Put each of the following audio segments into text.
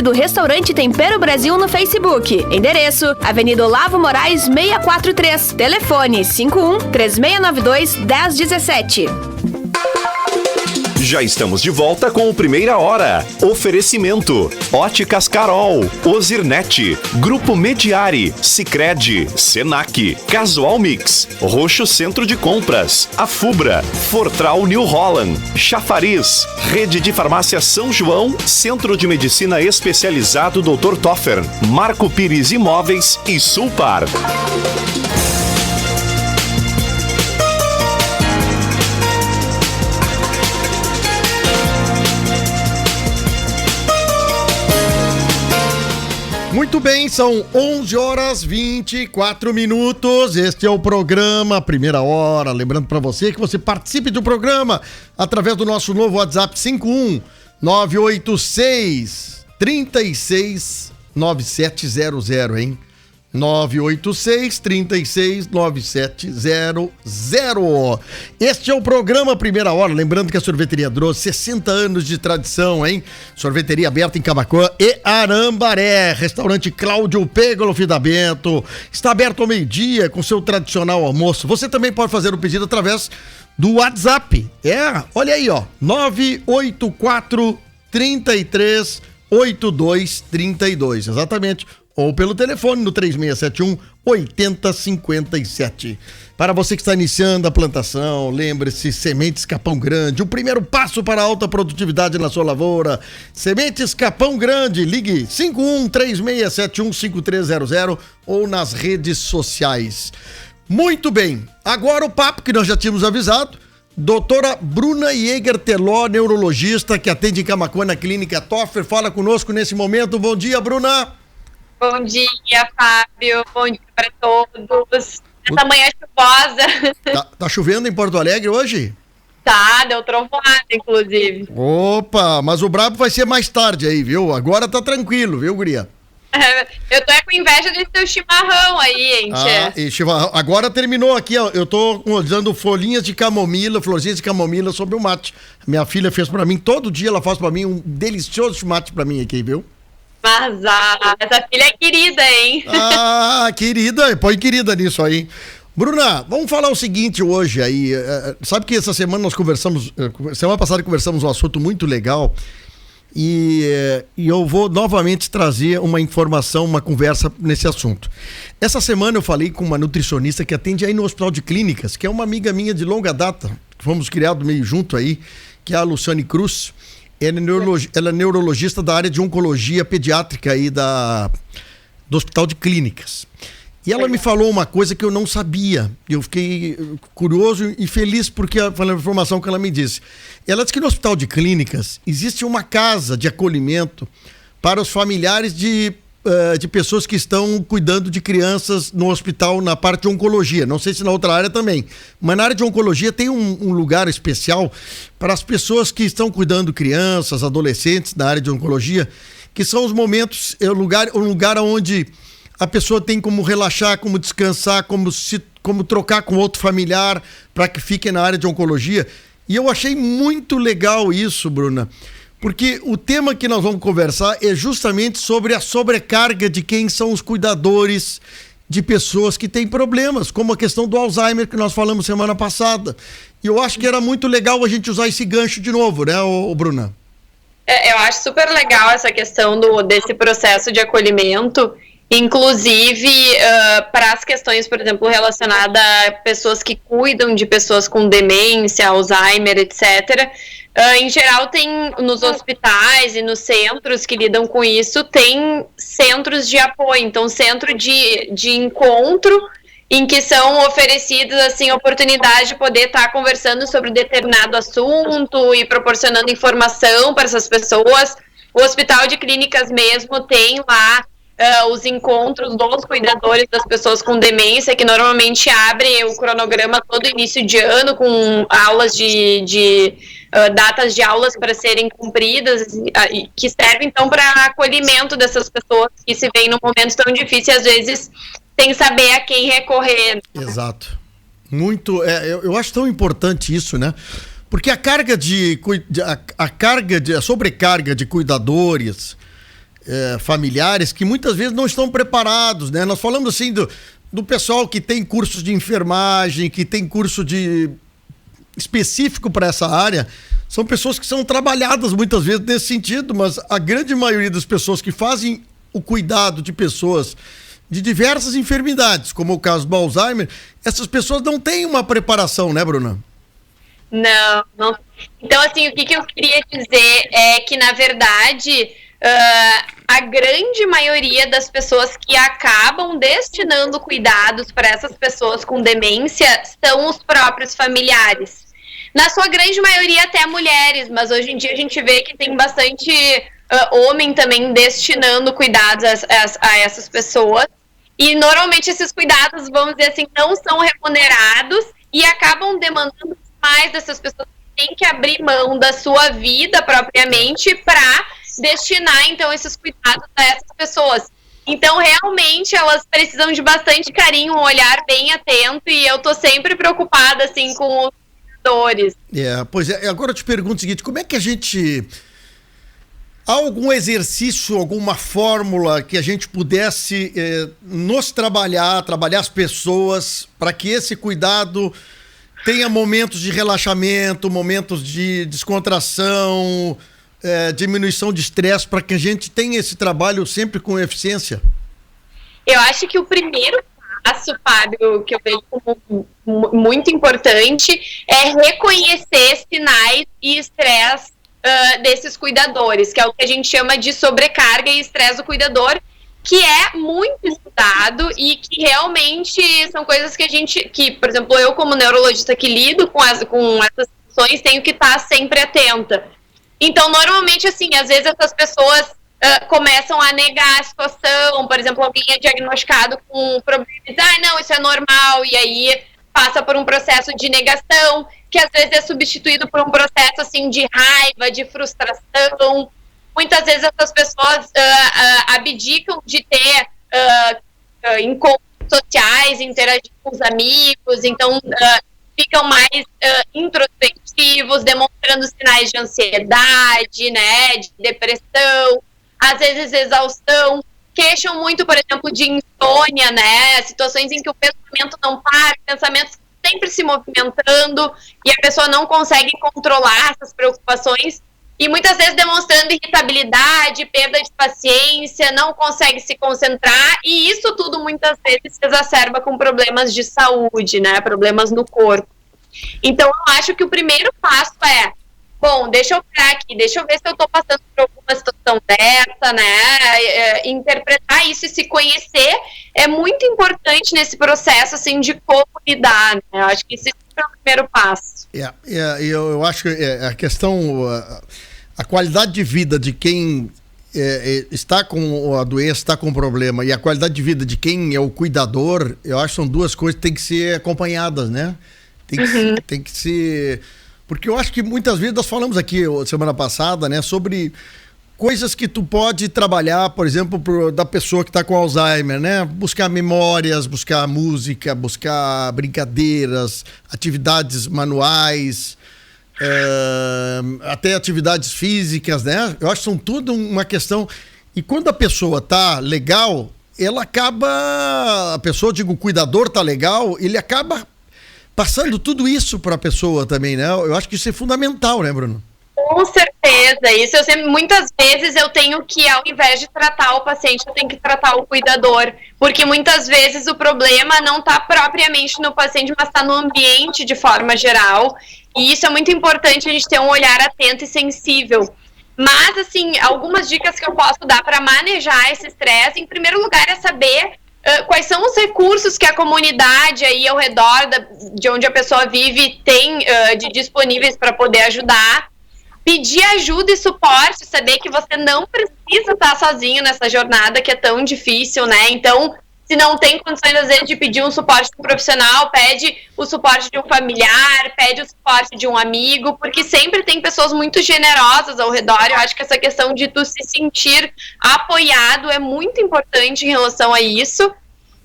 do Restaurante Tempero Brasil no Facebook. Endereço: Avenida Olavo Moraes 643. Telefone 51-3692-1017. Já estamos de volta com o Primeira Hora. Oferecimento: Óticas Carol, Ozirnet, Grupo Mediari, Sicredi, Senac, Casual Mix, Roxo Centro de Compras, Afubra, Fortral New Holland, Chafariz, Rede de Farmácia São João, Centro de Medicina Especializado Dr. Toffer, Marco Pires Imóveis e Sulpar. Muito bem, são 11h24. Este é o programa Primeira Hora. Lembrando para você que você participe do programa através do nosso novo WhatsApp 51986 36 9700, hein? 986 36 9700. Este é o programa Primeira Hora. Lembrando que a Sorveteria Droz, 60 anos de tradição, hein? Sorveteria aberta em Camaquã e Arambaré. Restaurante Cláudio Pégolo Fida Bento. Está aberto ao meio-dia com seu tradicional almoço. Você também pode fazer o pedido através do WhatsApp. Olha aí, ó. 984 33 8232. Exatamente. Ou pelo telefone no 3671-8057. Para você que está iniciando a plantação, lembre-se, Sementes Capão Grande, o primeiro passo para a alta produtividade na sua lavoura. Sementes Capão Grande, ligue 51-3671-5300 ou nas redes sociais. Muito bem, agora o papo que nós já tínhamos avisado. Doutora Bruna Jäger Teló, neurologista que atende em Camaquã na Clínica Toffer, fala conosco nesse momento. Bom dia, Bruna. Bom dia, Fábio. Bom dia para todos. Essa manhã chuvosa. Tá chovendo em Porto Alegre hoje? Tá, deu trovoada, inclusive. Opa, mas o brabo vai ser mais tarde aí, viu? Agora tá tranquilo, viu, guria? Eu tô com inveja desse teu chimarrão aí, hein, e chimarrão. Agora terminou aqui, ó. Eu tô usando florzinhas de camomila sobre o mate. Minha filha fez pra mim, todo dia ela faz pra mim um delicioso mate pra mim aqui, viu? Mas essa filha é querida, hein? Querida, põe querida nisso aí. Bruna, vamos falar o seguinte hoje aí. Sabe que essa semana nós conversamos, semana passada conversamos um assunto muito legal e eu vou novamente trazer uma informação, uma conversa nesse assunto. Essa semana eu falei com uma nutricionista que atende aí no Hospital de Clínicas, que é uma amiga minha de longa data, fomos criados meio junto aí, que é a Luciane Cruz. Ela é neurologista da área de oncologia pediátrica aí do Hospital de Clínicas. E ela me falou uma coisa que eu não sabia. Eu fiquei curioso e feliz porque a informação que ela me disse. Ela disse que no Hospital de Clínicas existe uma casa de acolhimento para os familiares de pessoas que estão cuidando de crianças no hospital na parte de oncologia. Não sei se na outra área também. Mas na área de oncologia tem um lugar especial para as pessoas que estão cuidando de crianças, adolescentes na área de oncologia, que são os momentos, um lugar onde a pessoa tem como relaxar, como descansar, como trocar com outro familiar para que fique na área de oncologia. E eu achei muito legal isso, Bruna. Porque o tema que nós vamos conversar é justamente sobre a sobrecarga de quem são os cuidadores de pessoas que têm problemas, como a questão do Alzheimer que nós falamos semana passada. E eu acho que era muito legal a gente usar esse gancho de novo, né, Bruna? Eu acho super legal essa questão desse processo de acolhimento, inclusive para as questões, por exemplo, relacionadas a pessoas que cuidam de pessoas com demência, Alzheimer, etc., em geral tem nos hospitais e nos centros que lidam com isso, tem centros de apoio, então centro de encontro em que são oferecidas assim, oportunidade de poder estar conversando sobre determinado assunto e proporcionando informação para essas pessoas. O Hospital de Clínicas mesmo tem lá os encontros dos cuidadores das pessoas com demência, que normalmente abre o cronograma todo início de ano com aulas datas de aulas para serem cumpridas, que servem então para acolhimento dessas pessoas que se veem num momento tão difícil e às vezes sem saber a quem recorrer. Exato. Muito, eu acho tão importante isso, né? Porque a sobrecarga de cuidadores familiares que muitas vezes não estão preparados, né? Nós falamos assim do pessoal que tem cursos de enfermagem, que tem curso específico para essa área. São pessoas que são trabalhadas muitas vezes nesse sentido, mas a grande maioria das pessoas que fazem o cuidado de pessoas de diversas enfermidades, como o caso do Alzheimer, essas pessoas não têm uma preparação, né, Bruna? Não. Então, assim, o que eu queria dizer é que, na verdade, a grande maioria das pessoas que acabam destinando cuidados para essas pessoas com demência são os próprios familiares. Na sua grande maioria até mulheres, mas hoje em dia a gente vê que tem bastante homem também destinando cuidados a essas pessoas. E normalmente esses cuidados, vamos dizer assim, não são remunerados e acabam demandando mais dessas pessoas que têm que abrir mão da sua vida propriamente para destinar, então, esses cuidados a essas pessoas. Então, realmente, elas precisam de bastante carinho, um olhar bem atento, e eu tô sempre preocupada, assim, com os cuidadores. Pois é, agora eu te pergunto o seguinte, como é que a gente... Há algum exercício, alguma fórmula que a gente pudesse nos trabalhar as pessoas, para que esse cuidado tenha momentos de relaxamento, momentos de descontração, diminuição de estresse, para que a gente tenha esse trabalho sempre com eficiência? Eu acho que o primeiro passo, Fábio, que eu vejo como muito importante, é reconhecer sinais e estresse desses cuidadores, que é o que a gente chama de sobrecarga e estresse do cuidador, que é muito estudado e que realmente são coisas que, por exemplo, eu como neurologista que lido com essas situações, tenho que estar sempre atenta. Então, normalmente, assim, às vezes essas pessoas começam a negar a situação, por exemplo, alguém é diagnosticado com problemas, não, isso é normal, e aí passa por um processo de negação, que às vezes é substituído por um processo, assim, de raiva, de frustração. Muitas vezes essas pessoas abdicam de ter encontros sociais, interagir com os amigos, então ficam mais introspectivos, demonstrando sinais de ansiedade, né, de depressão, às vezes exaustão, queixam muito, por exemplo, de insônia, né, situações em que o pensamento não para, pensamentos sempre se movimentando e a pessoa não consegue controlar essas preocupações e muitas vezes demonstrando irritabilidade, perda de paciência, não consegue se concentrar e isso tudo muitas vezes se exacerba com problemas de saúde, né, problemas no corpo. Então eu acho que o primeiro passo é, bom, deixa eu parar aqui, deixa eu ver se eu estou passando por alguma situação dessa, né, interpretar isso e se conhecer é muito importante nesse processo, assim, de como lidar, né, eu acho que esse é o primeiro passo. Eu acho que a questão, a qualidade de vida de quem está com a doença, está com o problema, e a qualidade de vida de quem é o cuidador, eu acho que são duas coisas que têm que ser acompanhadas, né? Tem que ser... Porque eu acho que muitas vezes nós falamos aqui semana passada, né, sobre coisas que tu pode trabalhar, por exemplo, da pessoa que está com Alzheimer, né? Buscar memórias, buscar música, buscar brincadeiras, atividades manuais, até atividades físicas, né? Eu acho que são tudo uma questão... E quando a pessoa tá legal, ela acaba... A pessoa, digo, o cuidador tá legal, ele acaba passando tudo isso para a pessoa também, né? Eu acho que isso é fundamental, né, Bruno? Com certeza, isso muitas vezes eu tenho que, ao invés de tratar o paciente, eu tenho que tratar o cuidador, porque muitas vezes o problema não está propriamente no paciente, mas está no ambiente de forma geral, e isso é muito importante a gente ter um olhar atento e sensível. Mas, assim, algumas dicas que eu posso dar para manejar esse estresse, em primeiro lugar, é saber quais são os recursos que a comunidade aí ao redor de onde a pessoa vive tem disponíveis para poder ajudar. Pedir ajuda e suporte, saber que você não precisa estar sozinho nessa jornada que é tão difícil, né? Então, se não tem condições, às vezes, de pedir um suporte de um profissional, pede o suporte de um familiar, pede o suporte de um amigo, porque sempre tem pessoas muito generosas ao redor. Eu acho que essa questão de tu se sentir apoiado é muito importante em relação a isso.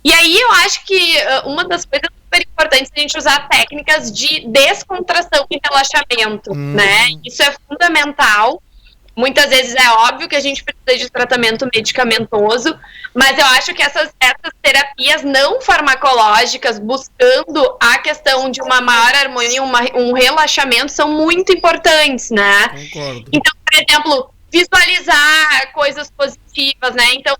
E aí eu acho que uma das coisas super importantes é a gente usar técnicas de descontração e relaxamento, né? Isso é fundamental. muitas vezes é óbvio que a gente precisa de tratamento medicamentoso, mas eu acho que essas terapias não farmacológicas, buscando a questão de uma maior harmonia, um relaxamento, são muito importantes, né? Concordo. Então, por exemplo, visualizar coisas positivas, né? Então,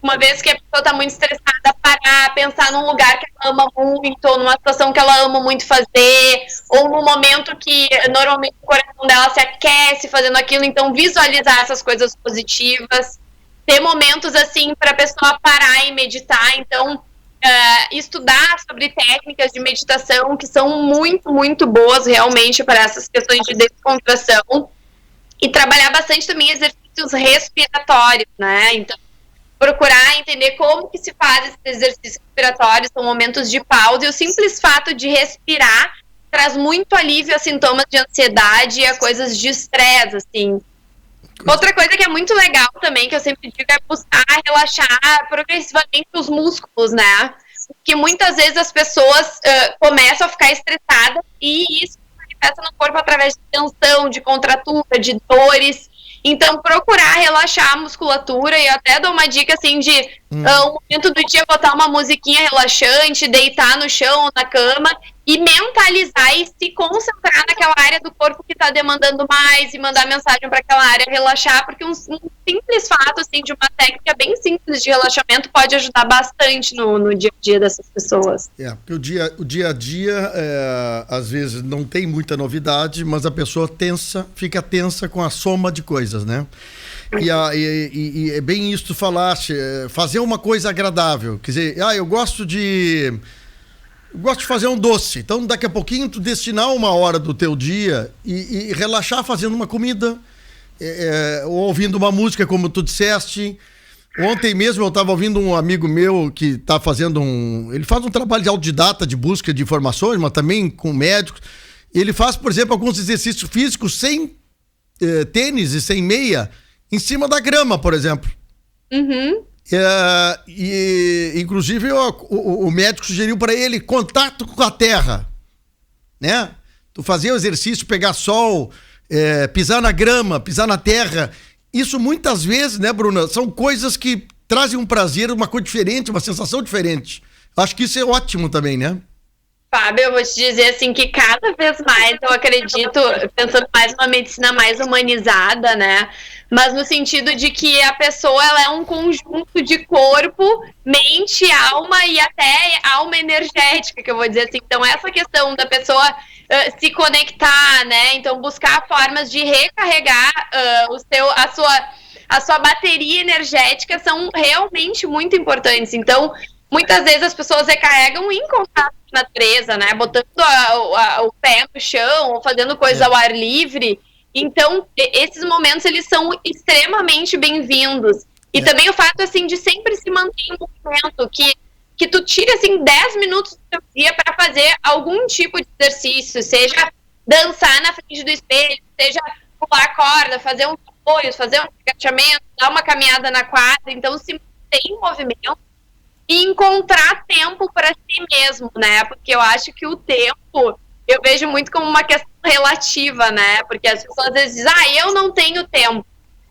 uma vez que a pessoa está muito estressada, parar, pensar num lugar que ela ama muito, ou numa situação que ela ama muito fazer, ou num momento que normalmente o coração dela se aquece fazendo aquilo, então visualizar essas coisas positivas, ter momentos assim para a pessoa parar e meditar, então estudar sobre técnicas de meditação que são muito, muito boas realmente para essas questões de descontração. E trabalhar bastante também exercícios respiratórios, né? Então, procurar entender como que se faz esses exercícios respiratórios, são momentos de pausa, e o simples fato de respirar traz muito alívio a sintomas de ansiedade e a coisas de estresse, assim. Outra coisa que é muito legal também, que eu sempre digo, é buscar relaxar progressivamente os músculos, né? Porque muitas vezes as pessoas começam a ficar estressadas e isso manifesta no corpo através de tensão, de contratura, de dores. Então, procurar relaxar a musculatura, e eu até dou uma dica, assim, de um momento do dia botar uma musiquinha relaxante, deitar no chão ou na cama e mentalizar e se concentrar naquela área do corpo que está demandando mais e mandar mensagem para aquela área relaxar, porque um simples fato, assim, de uma técnica bem simples de relaxamento pode ajudar bastante no dia a dia dessas pessoas. Porque o dia a dia, às vezes, não tem muita novidade, mas a pessoa fica tensa com a soma de coisas, né? E é bem isso que tu falaste, fazer uma coisa agradável. Quer dizer, eu gosto de fazer um doce. Então, daqui a pouquinho, tu destinar uma hora do teu dia e relaxar fazendo uma comida, ou ouvindo uma música, como tu disseste. Ontem mesmo eu estava ouvindo um amigo meu que está fazendo ele faz um trabalho de autodidata, de busca de informações, mas também com médicos. Ele faz, por exemplo, alguns exercícios físicos sem tênis e sem meia, em cima da grama, por exemplo. Uhum. E inclusive o médico sugeriu para ele contato com a terra, né? Tu fazer o exercício, pegar sol, pisar na grama, pisar na terra. Isso muitas vezes, né, Bruna, são coisas que trazem um prazer, uma coisa diferente, uma sensação diferente. Acho que isso é ótimo também, né? Fábio, eu vou te dizer assim que cada vez mais eu acredito, pensando mais numa medicina mais humanizada, né? Mas no sentido de que a pessoa ela é um conjunto de corpo, mente, alma e até alma energética, que eu vou dizer assim. Então essa questão da pessoa se conectar, né? Então buscar formas de recarregar a sua bateria energética são realmente muito importantes. Então muitas vezes as pessoas recarregam em contato com a natureza, né? Botando o pé no chão, ou fazendo coisa ao ar livre. Então, esses momentos, eles são extremamente bem-vindos. E também o fato, assim, de sempre se manter em movimento, que tu tire, assim, 10 minutos do teu dia para fazer algum tipo de exercício, seja dançar na frente do espelho, seja pular corda, fazer um apoio, fazer um agachamento, dar uma caminhada na quadra. Então, se manter em movimento e encontrar tempo para si mesmo, né? Porque eu acho que o tempo, eu vejo muito como uma questão relativa, né? Porque as pessoas às vezes dizem, eu não tenho tempo.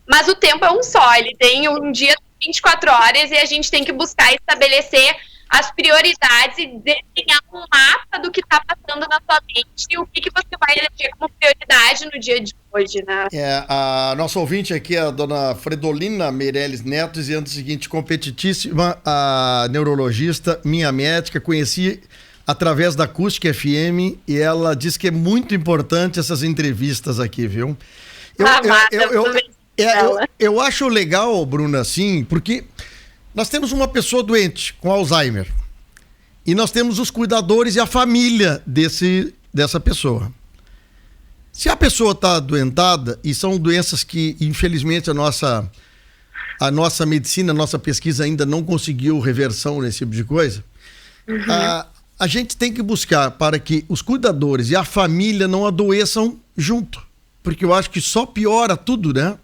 Mas o tempo é um só, ele tem um dia de 24 horas e a gente tem que buscar estabelecer as prioridades e desenhar um mapa do que está passando na sua mente e o que você vai eleger como prioridade no dia de hoje, né? A nossa ouvinte aqui, a dona Fredolina Meirelles Neto, dizendo o seguinte: competitíssima, a neurologista, minha médica, conheci através da Acústica FM e ela diz que é muito importante essas entrevistas aqui, viu? Eu acho legal, Bruna, assim, porque nós temos uma pessoa doente com Alzheimer e nós temos os cuidadores e a família dessa pessoa. Se a pessoa está adoentada, e são doenças que, infelizmente, a nossa medicina, a nossa pesquisa ainda não conseguiu reversão nesse tipo de coisa, a gente tem que buscar para que os cuidadores e a família não adoeçam junto, porque eu acho que só piora tudo, né?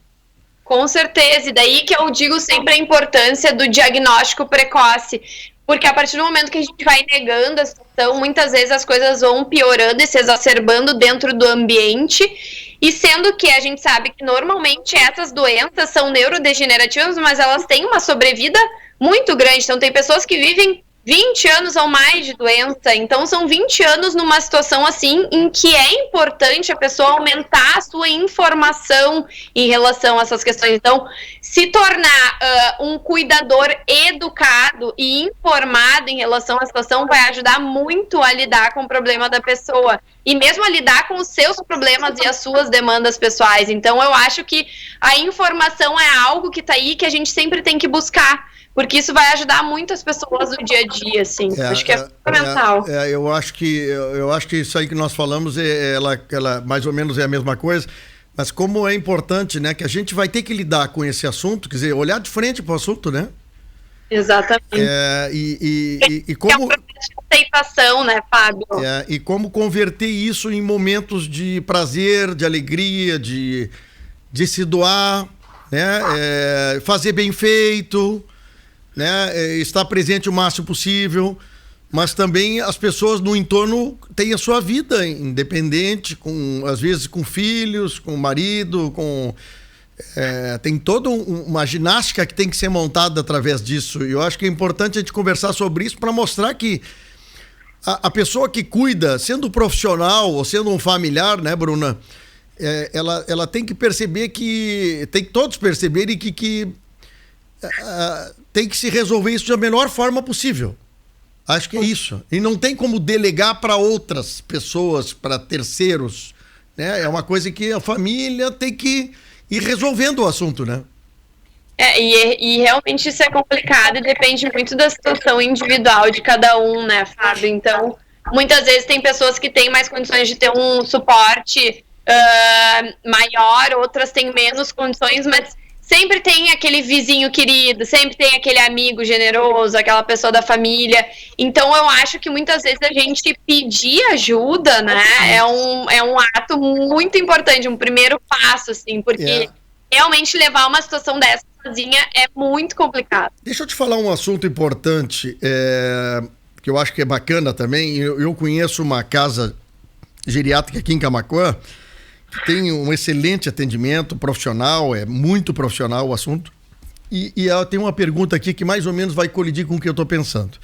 Com certeza, e daí que eu digo sempre a importância do diagnóstico precoce, porque a partir do momento que a gente vai negando a situação, muitas vezes as coisas vão piorando e se exacerbando dentro do ambiente, E sendo que a gente sabe que normalmente essas doenças são neurodegenerativas, mas elas têm uma sobrevida muito grande. Então tem pessoas que vivem 20 anos ou mais de doença, então são 20 anos numa situação assim em que é importante a pessoa aumentar a sua informação em relação a essas questões. Então, se tornar um cuidador educado e informado em relação à situação vai ajudar muito a lidar com o problema da pessoa e mesmo a lidar com os seus problemas e as suas demandas pessoais. Então, eu acho que a informação é algo que está aí que a gente sempre tem que buscar, porque isso vai ajudar muito as pessoas no dia a dia, assim. Acho que é fundamental. Eu acho que isso aí que nós falamos, ela mais ou menos é a mesma coisa, mas como é importante, né, que a gente vai ter que lidar com esse assunto, quer dizer, olhar de frente para o assunto, né? Exatamente. E como... É um processo de aceitação, né, Fábio? E como converter isso em momentos de prazer, de alegria, de se doar, né? Fazer bem feito, né, estar presente o máximo possível, mas também as pessoas no entorno têm a sua vida independente, às vezes com filhos, com marido, tem toda uma ginástica que tem que ser montada através disso, e eu acho que é importante a gente conversar sobre isso para mostrar que a pessoa que cuida, sendo profissional ou sendo um familiar, né, Bruna, ela tem que perceber tem que todos perceberem que tem que se resolver isso da melhor forma possível. Acho que é isso. E não tem como delegar para outras pessoas, para terceiros, né? É uma coisa que a família tem que ir resolvendo o assunto, né? E realmente isso é complicado e depende muito da situação individual de cada um, né, Fábio? Então, muitas vezes tem pessoas que têm mais condições de ter um suporte maior, outras têm menos condições, mas sempre tem aquele vizinho querido, sempre tem aquele amigo generoso, aquela pessoa da família. Então, eu acho que muitas vezes a gente pedir ajuda, né, é um ato muito importante, um primeiro passo, assim, porque realmente levar uma situação dessa sozinha é muito complicado. Deixa eu te falar um assunto importante, que eu acho que é bacana também. Eu conheço uma casa geriátrica aqui em Camaquã, que tem um excelente atendimento profissional, é muito profissional o assunto, e ela tem uma pergunta aqui que mais ou menos vai colidir com o que eu estou pensando.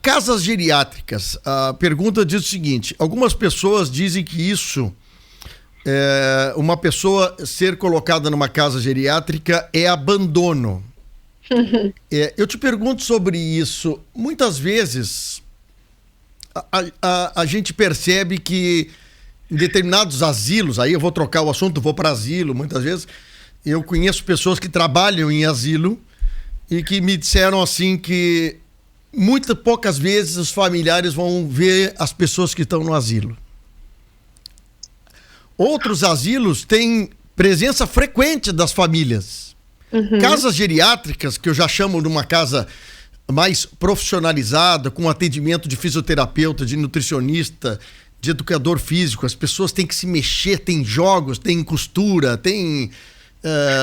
Casas geriátricas, a pergunta diz o seguinte: algumas pessoas dizem que isso, uma pessoa ser colocada numa casa geriátrica é abandono. Eu te pergunto sobre isso. Muitas vezes a gente percebe que em determinados asilos, aí eu vou trocar o assunto, vou para asilo, muitas vezes, eu conheço pessoas que trabalham em asilo e que me disseram assim que muitas poucas vezes os familiares vão ver as pessoas que estão no asilo. Outros asilos têm presença frequente das famílias. Casas geriátricas, que eu já chamo de uma casa mais profissionalizada, com atendimento de fisioterapeuta, de nutricionista, de educador físico, as pessoas têm que se mexer, tem jogos, tem costura, tem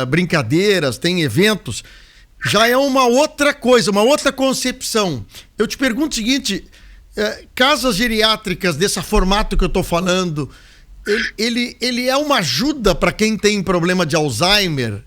brincadeiras, tem eventos, já é uma outra coisa, uma outra concepção. Eu te pergunto o seguinte, casas geriátricas desse formato que eu estou falando, ele é uma ajuda para quem tem problema de Alzheimer?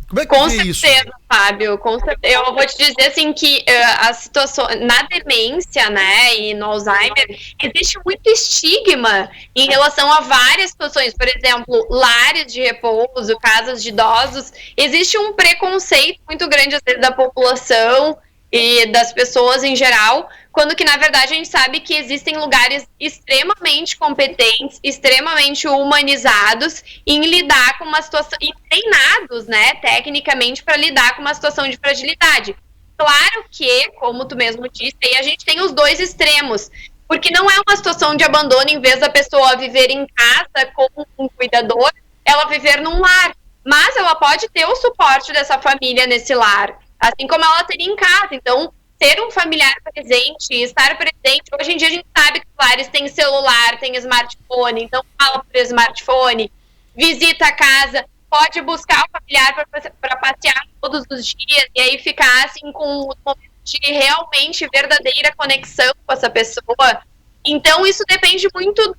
Como é que é isso? Com certeza, Fábio, com certeza. Eu vou te dizer assim que a situação na demência, né, e no Alzheimer, existe muito estigma em relação a várias situações. Por exemplo, lares de repouso, casas de idosos, existe um preconceito muito grande às vezes da população e das pessoas em geral, quando que na verdade a gente sabe que existem lugares extremamente competentes, extremamente humanizados em lidar com uma situação, e treinados, né, tecnicamente para lidar com uma situação de fragilidade. Claro que, como tu mesmo disse, aí a gente tem os dois extremos, porque não é uma situação de abandono, em vez da pessoa viver em casa como um cuidador, ela viver num lar, mas ela pode ter o suporte dessa família nesse lar, assim como ela teria em casa. Então, ter um familiar presente, estar presente. Hoje em dia a gente sabe que os lares têm celular, tem smartphone, então fala por smartphone, visita a casa, pode buscar o familiar para passear todos os dias e aí ficar assim com um momento de realmente verdadeira conexão com essa pessoa. Então isso depende muito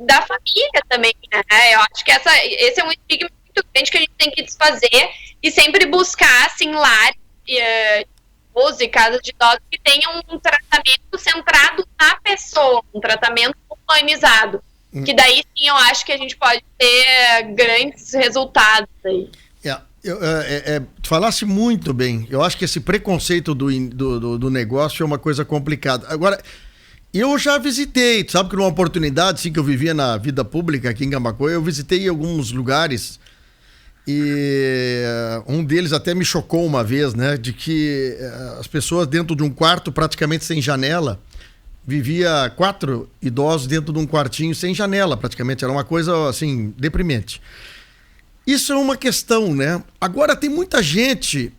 da família também, né? Eu acho que esse é um estigma muito grande que a gente tem que desfazer e sempre buscar, assim, lares e casas de idosos que tenham um tratamento centrado na pessoa, um tratamento humanizado. Que daí sim eu acho que a gente pode ter grandes resultados aí. Tu falasse muito bem. Eu acho que esse preconceito do negócio é uma coisa complicada. Agora, eu já visitei, sabe que numa oportunidade assim, que eu vivia na vida pública aqui em Camaquã, eu visitei alguns lugares e um deles até me chocou uma vez, né? De que as pessoas dentro de um quarto praticamente sem janela, vivia 4 idosos dentro de um quartinho sem janela praticamente, era uma coisa assim, deprimente. Isso é uma questão, né? Agora tem muita gente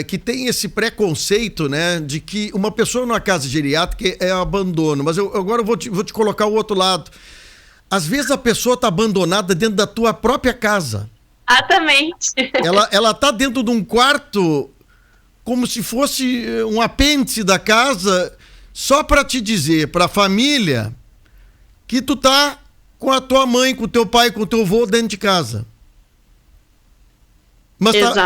que tem esse preconceito, né? De que uma pessoa numa casa geriátrica é abandono. Mas agora eu vou te colocar o outro lado. Às vezes a pessoa está abandonada dentro da tua própria casa. Exatamente. Ela tá dentro de um quarto como se fosse um apêndice da casa, só para te dizer, para a família, que tu tá com a tua mãe, com o teu pai, com o teu avô dentro de casa.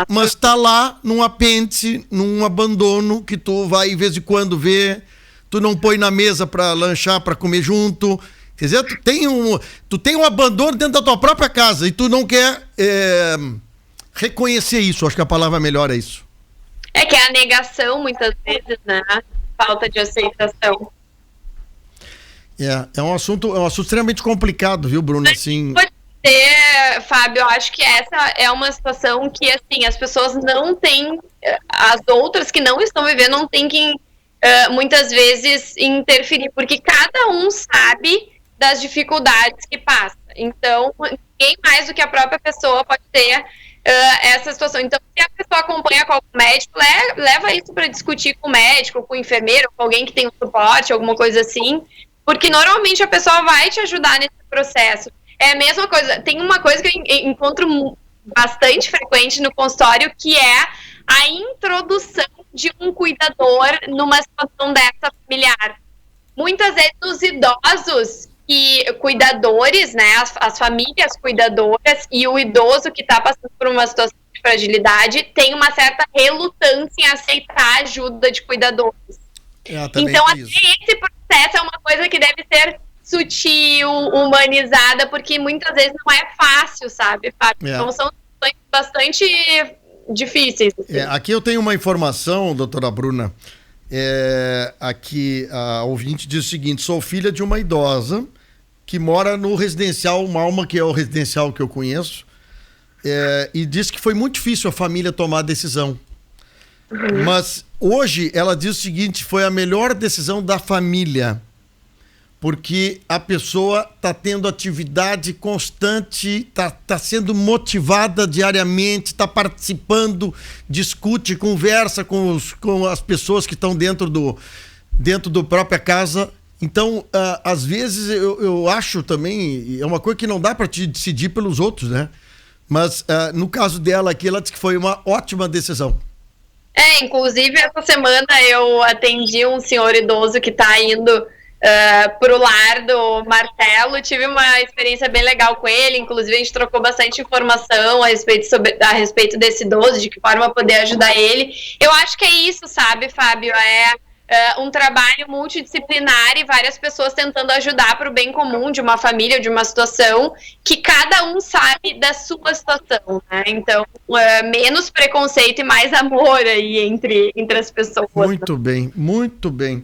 Mas tá lá num apêndice, num abandono, que tu vai de vez em quando ver, tu não põe na mesa para lanchar, para comer junto. Quer dizer, tu tem um abandono dentro da tua própria casa e tu não quer reconhecer isso. Acho que a palavra melhor é isso. É que é a negação, muitas vezes, né? Falta de aceitação. É um assunto extremamente complicado, viu, Bruna? Assim... Fábio, eu acho que essa é uma situação que, assim, as pessoas não têm, as outras que não estão vivendo não têm que, muitas vezes, interferir, porque cada um sabe das dificuldades que passa. Então, ninguém mais do que a própria pessoa pode ter essa situação. Então, se a pessoa acompanha com o médico, leva isso para discutir com o médico, com o enfermeiro, com alguém que tem um suporte, alguma coisa assim, porque normalmente a pessoa vai te ajudar nesse processo. É a mesma coisa, tem uma coisa que eu encontro bastante frequente no consultório, que é a introdução de um cuidador numa situação dessa familiar. Muitas vezes os idosos e cuidadores, né, as famílias cuidadoras e o idoso que está passando por uma situação de fragilidade tem uma certa relutância em aceitar a ajuda de cuidadores. Então, esse processo é uma coisa que deve ser sutil, humanizada, porque muitas vezes não é fácil, sabe, Fábio? Então são situações bastante difíceis. Assim. Aqui eu tenho uma informação, doutora Bruna. Aqui a ouvinte diz o seguinte: sou filha de uma idosa que mora no residencial Malma, que é o residencial que eu conheço, e diz que foi muito difícil a família tomar a decisão. Mas hoje ela diz o seguinte: foi a melhor decisão da família, porque a pessoa está tendo atividade constante, está sendo motivada diariamente, está participando, discute, conversa com as pessoas que estão dentro do própria casa. Então, às vezes, eu acho também, é uma coisa que não dá para te decidir pelos outros, né? Mas, no caso dela aqui, ela disse que foi uma ótima decisão. Inclusive, essa semana eu atendi um senhor idoso que está indo pro lar do Martelo, tive uma experiência bem legal com ele, inclusive a gente trocou bastante informação a respeito desse idoso, de que forma poder ajudar ele. Eu acho que é isso, sabe, Fábio, um trabalho multidisciplinar e várias pessoas tentando ajudar para o bem comum de uma família, de uma situação que cada um sabe da sua situação, né? Então, menos preconceito e mais amor aí entre as pessoas. Muito bem, muito bem.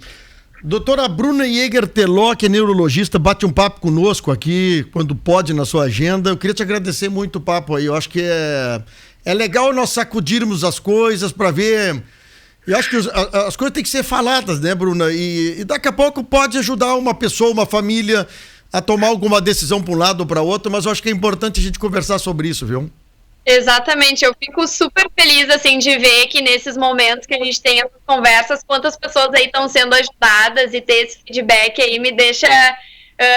Doutora Bruna Jäger Teló, que é neurologista, bate um papo conosco aqui, quando pode, na sua agenda. Eu queria te agradecer muito o papo aí. Eu acho que é legal nós sacudirmos as coisas para ver. Eu acho que as coisas têm que ser faladas, né, Bruna? E daqui a pouco pode ajudar uma pessoa, uma família a tomar alguma decisão para um lado ou para outro, mas eu acho que é importante a gente conversar sobre isso, viu? Exatamente, eu fico super feliz, assim, de ver que nesses momentos que a gente tem essas conversas, quantas pessoas aí estão sendo ajudadas, e ter esse feedback aí me deixa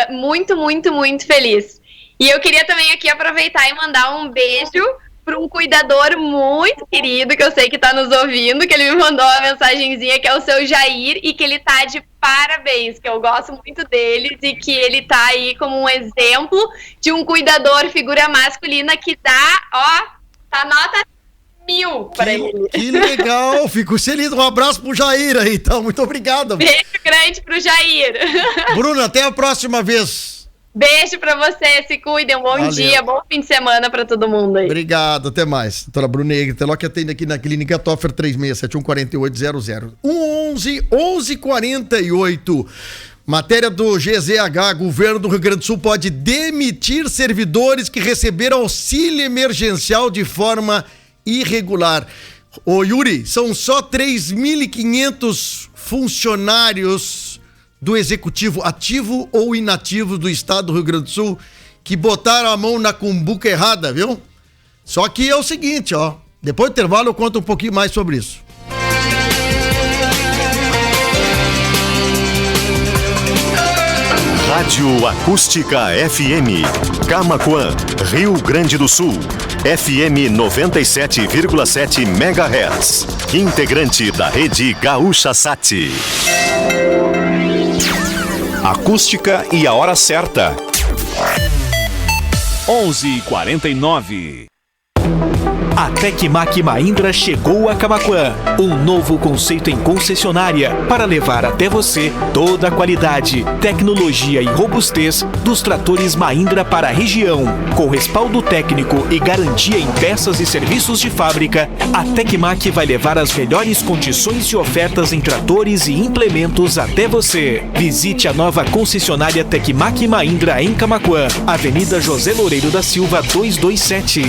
muito, muito, muito feliz. E eu queria também aqui aproveitar e mandar um beijo para um cuidador muito querido, que eu sei que tá nos ouvindo, que ele me mandou uma mensagenzinha, que é o seu Jair, e que ele tá de parabéns, que eu gosto muito deles e que ele tá aí como um exemplo de um cuidador, figura masculina, que dá, tá nota 1000 para ele. Que legal, fico feliz. Um abraço pro Jair aí, então, muito obrigado. Beijo grande pro Jair. Bruna, até a próxima vez. Beijo pra você, se cuidem, bom dia, bom fim de semana pra todo mundo aí. Obrigado, até mais. Doutora Bruna Egreteló, que atende aqui na Clínica Toffer, 3671-4800. 11:48. Matéria do GZH, governo do Rio Grande do Sul pode demitir servidores que receberam auxílio emergencial de forma irregular. Ô Yuri, são só 3.500 funcionários do executivo, ativo ou inativo do estado do Rio Grande do Sul, que botaram a mão na cumbuca errada, viu? Só que é o seguinte, depois do intervalo eu conto um pouquinho mais sobre isso. Rádio Acústica FM, Camaquã, Rio Grande do Sul, FM 97,7 MHz, integrante da rede Gaúcha Sat. Acústica e a hora certa. 11:49. A Tecmac Mahindra chegou a Camaquã. Um novo conceito em concessionária para levar até você toda a qualidade, tecnologia e robustez dos tratores Mahindra para a região. Com respaldo técnico e garantia em peças e serviços de fábrica, a Tecmac vai levar as melhores condições e ofertas em tratores e implementos até você. Visite a nova concessionária Tecmac Mahindra em Camaquã, Avenida José Loureiro da Silva 227.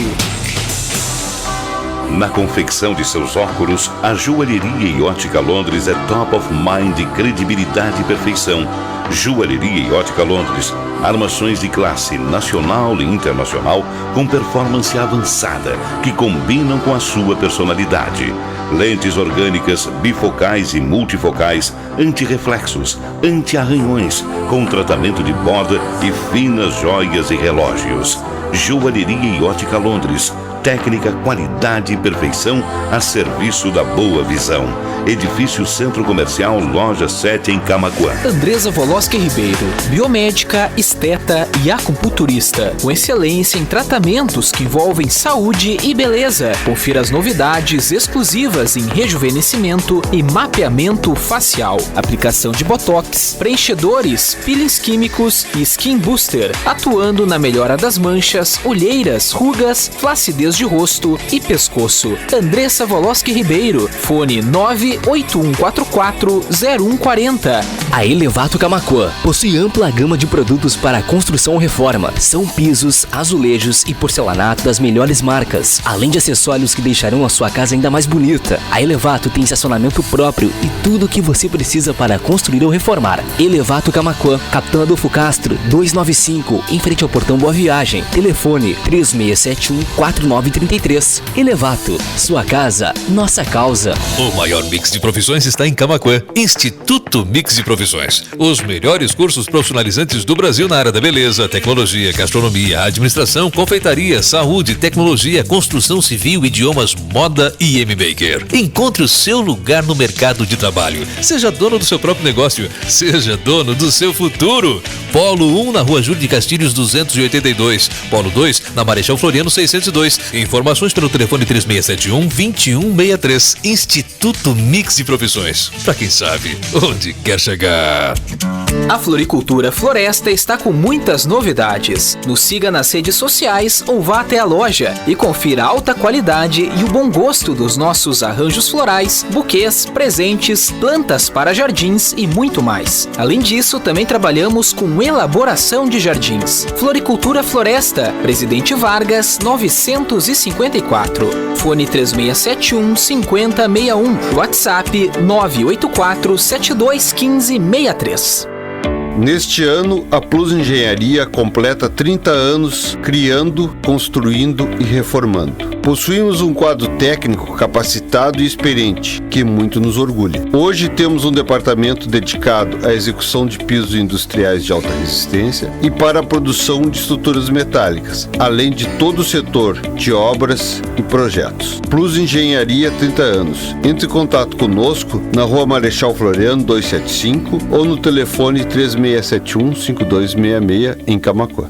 Na confecção de seus óculos, a Joalheria e Ótica Londres é top of mind de credibilidade e perfeição. Joalheria e Ótica Londres, armações de classe nacional e internacional com performance avançada que combinam com a sua personalidade. Lentes orgânicas, bifocais e multifocais, antirreflexos, anti-arranhões, com tratamento de borda e finas joias e relógios. Joalheria e Ótica Londres, técnica, qualidade e perfeição a serviço da boa visão. Edifício Centro Comercial, Loja 7 em Camaquã. Andresa Voloski Ribeiro, biomédica, esteta e acupunturista, com excelência em tratamentos que envolvem saúde e beleza. Confira as novidades exclusivas em rejuvenescimento e mapeamento facial, aplicação de botox, preenchedores, peelings químicos e skin booster, atuando na melhora das manchas, olheiras, rugas, flacidez de rosto e pescoço. Andressa Voloski Ribeiro, fone 981440140. A Elevato Camaquã possui ampla gama de produtos para construção ou reforma. São pisos, azulejos e porcelanato das melhores marcas, além de acessórios que deixarão a sua casa ainda mais bonita. A Elevato tem estacionamento próprio e tudo o que você precisa para construir ou reformar. Elevato Camaquã, Capitão Adolfo Castro, 295, em frente ao Portão Boa Viagem. Telefone 3671-4933. Elevato, sua casa, nossa causa. O maior mix de profissões está em Camaquã. Instituto Mix de Profissões. Os melhores cursos profissionalizantes do Brasil na área da beleza, tecnologia, gastronomia, administração, confeitaria, saúde, tecnologia, construção civil, idiomas, moda e M-Maker. Encontre o seu lugar no mercado de trabalho. Seja dono do seu próprio negócio. Seja dono do seu futuro. Polo 1 na Rua Júlio de Castilhos 282. Polo 2 na Marechal Floriano 602. Informações pelo telefone 3671-2163. Instituto Mix de Profissões. Para quem sabe onde quer chegar. A Floricultura Floresta está com muitas novidades. Nos siga nas redes sociais ou vá até a loja e confira a alta qualidade e o bom gosto dos nossos arranjos florais, buquês, presentes, plantas para jardins e muito mais. Além disso, também trabalhamos com elaboração de jardins. Floricultura Floresta, Presidente Vargas, 954. Fone 3671-5061. WhatsApp 984-7215-63. Neste ano, a Plus Engenharia completa 30 anos criando, construindo e reformando. Possuímos um quadro técnico capacitado capacitado e experiente, que muito nos orgulha. Hoje temos um departamento dedicado à execução de pisos industriais de alta resistência e para a produção de estruturas metálicas, além de todo o setor de obras e projetos. Plus Engenharia 30 anos. Entre em contato conosco na Rua Marechal Floriano 275 ou no telefone 3671-5266 em Camaquã.